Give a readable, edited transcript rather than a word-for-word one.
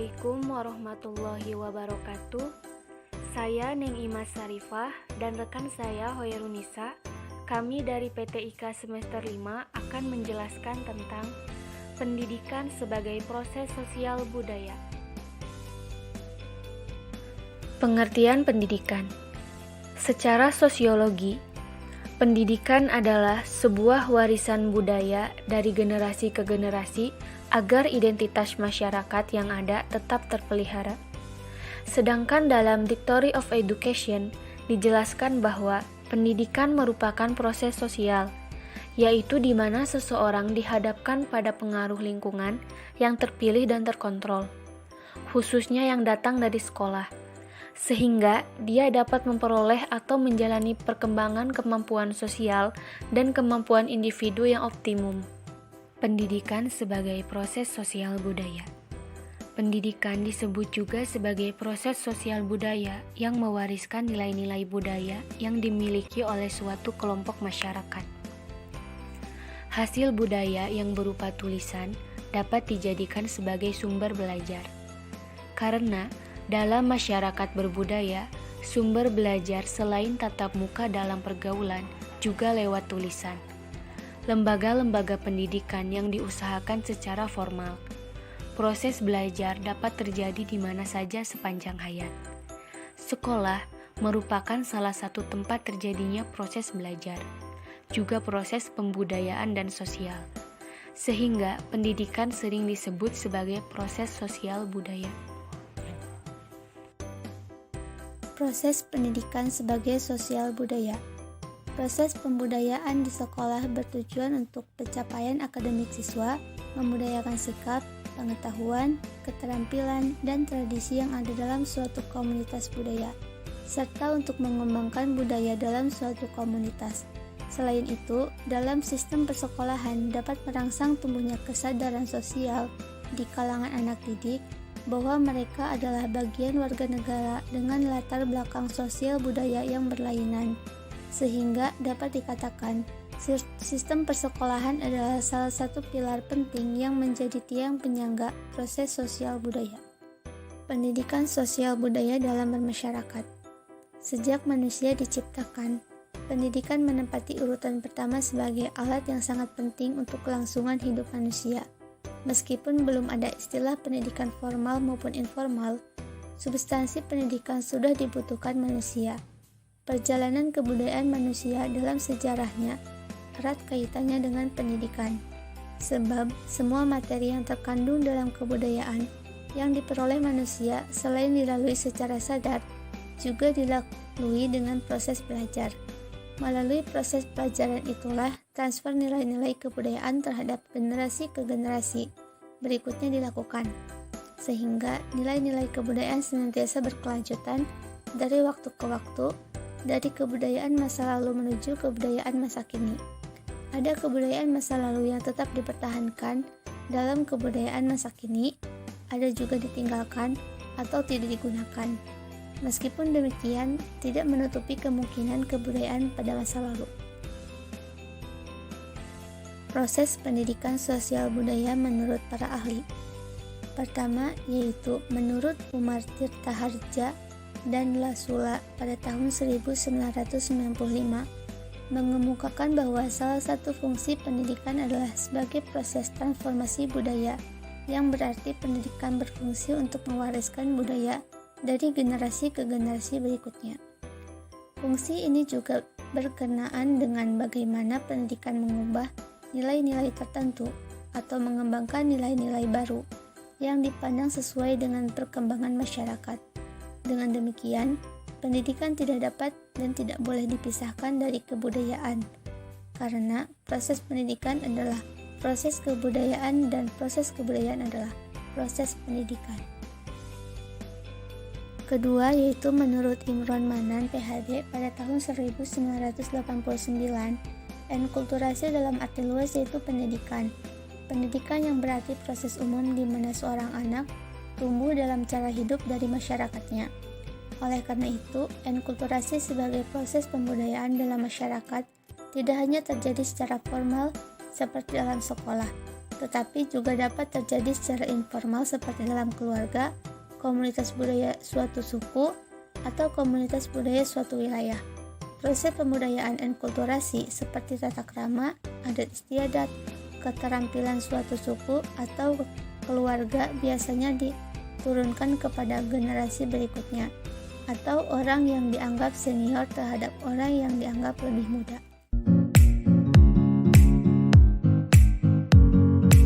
Assalamualaikum warahmatullahi wabarakatuh. Saya Neng Imas Sarifah dan rekan saya Hoyrunisa. Kami dari PT IKA semester 5 akan menjelaskan tentang pendidikan sebagai proses sosial budaya. Pengertian pendidikan. Secara sosiologi, pendidikan adalah sebuah warisan budaya dari generasi ke generasi agar identitas masyarakat yang ada tetap terpelihara. Sedangkan dalam Dictionary of Education dijelaskan bahwa pendidikan merupakan proses sosial, yaitu di mana seseorang dihadapkan pada pengaruh lingkungan yang terpilih dan terkontrol, khususnya yang datang dari sekolah, sehingga dia dapat memperoleh atau menjalani perkembangan kemampuan sosial dan kemampuan individu yang optimum. Pendidikan sebagai proses sosial budaya. Pendidikan disebut juga sebagai proses sosial budaya yang mewariskan nilai-nilai budaya yang dimiliki oleh suatu kelompok masyarakat. Hasil budaya yang berupa tulisan dapat dijadikan sebagai sumber belajar. Karena dalam masyarakat berbudaya, sumber belajar selain tatap muka dalam pergaulan juga lewat tulisan. Lembaga-lembaga pendidikan yang diusahakan secara formal. Proses belajar dapat terjadi di mana saja sepanjang hayat. Sekolah merupakan salah satu tempat terjadinya proses belajar, juga proses pembudayaan dan sosial. Sehingga pendidikan sering disebut sebagai proses sosial budaya. Proses pendidikan sebagai sosial budaya. Proses pembudayaan di sekolah bertujuan untuk pencapaian akademik siswa, membudayakan sikap, pengetahuan, keterampilan, dan tradisi yang ada dalam suatu komunitas budaya, serta untuk mengembangkan budaya dalam suatu komunitas. Selain itu, dalam sistem persekolahan dapat merangsang tumbuhnya kesadaran sosial di kalangan anak didik bahwa mereka adalah bagian warga negara dengan latar belakang sosial budaya yang berlainan. Sehingga dapat dikatakan, sistem persekolahan adalah salah satu pilar penting yang menjadi tiang penyangga proses sosial budaya. Pendidikan sosial budaya dalam bermasyarakat. Sejak manusia diciptakan, pendidikan menempati urutan pertama sebagai alat yang sangat penting untuk kelangsungan hidup manusia. Meskipun belum ada istilah pendidikan formal maupun informal, substansi pendidikan sudah dibutuhkan manusia. Perjalanan kebudayaan manusia dalam sejarahnya erat kaitannya dengan pendidikan, sebab semua materi yang terkandung dalam kebudayaan yang diperoleh manusia selain dilalui secara sadar, juga dilalui dengan proses belajar. Melalui proses pelajaran itulah transfer nilai-nilai kebudayaan terhadap generasi ke generasi berikutnya dilakukan, sehingga nilai-nilai kebudayaan senantiasa berkelanjutan dari waktu ke waktu, dari kebudayaan masa lalu menuju kebudayaan masa kini. Ada kebudayaan masa lalu yang tetap dipertahankan dalam kebudayaan masa kini, ada juga ditinggalkan atau tidak digunakan. Meskipun demikian, tidak menutupi kemungkinan kebudayaan pada masa lalu. Proses pendidikan sosial budaya menurut para ahli. Pertama, yaitu menurut Umar Tirtaharja dan Lasula pada tahun 1995 mengemukakan bahwa salah satu fungsi pendidikan adalah sebagai proses transformasi budaya, yang berarti pendidikan berfungsi untuk mewariskan budaya dari generasi ke generasi berikutnya. Fungsi ini juga berkenaan dengan bagaimana pendidikan mengubah nilai-nilai tertentu atau mengembangkan nilai-nilai baru yang dipandang sesuai dengan perkembangan masyarakat. Dengan demikian, pendidikan tidak dapat dan tidak boleh dipisahkan dari kebudayaan, karena proses pendidikan adalah proses kebudayaan dan proses kebudayaan adalah proses pendidikan. Kedua, yaitu menurut Imron Manan PhD pada tahun 1989, enkulturasi dalam arti luas yaitu pendidikan. Pendidikan yang berarti proses umum di mana seorang anak tumbuh dalam cara hidup dari masyarakatnya. Oleh karena itu, enkulturasi sebagai proses pembudayaan dalam masyarakat tidak hanya terjadi secara formal seperti dalam sekolah, tetapi juga dapat terjadi secara informal seperti dalam keluarga, komunitas budaya suatu suku, atau komunitas budaya suatu wilayah. Proses pembudayaan enkulturasi seperti tata krama, adat istiadat, keterampilan suatu suku atau keluarga biasanya diturunkan kepada generasi berikutnya, atau orang yang dianggap senior terhadap orang yang dianggap lebih muda.